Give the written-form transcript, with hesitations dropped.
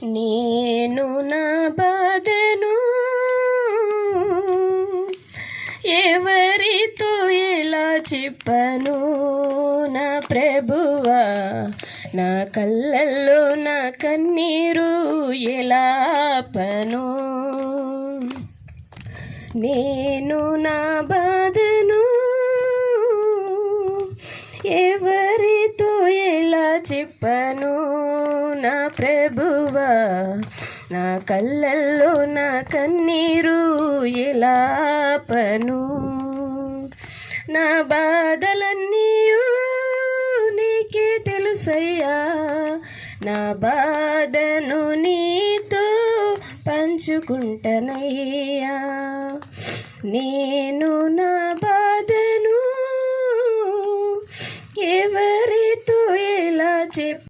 నేను నా బాధను ఎవరితో ఎలా చెప్పను నా ప్రభువా, నా కళ్ళల్లో నా కన్నీరు ఎలా ఆపను. నేను నా బాధను ఎవరితో ఎలా చెప్పను నా ప్రభువా, నా కళ్ళల్లో నా కన్నీరు ఎలా ఆపను. నా బాధలన్నీ నీకే తెలుసయ్యా, నా బాధను నీతో పంచుకుంటనయ్యా. నేను నా బాధను ఎవరితో ఎలా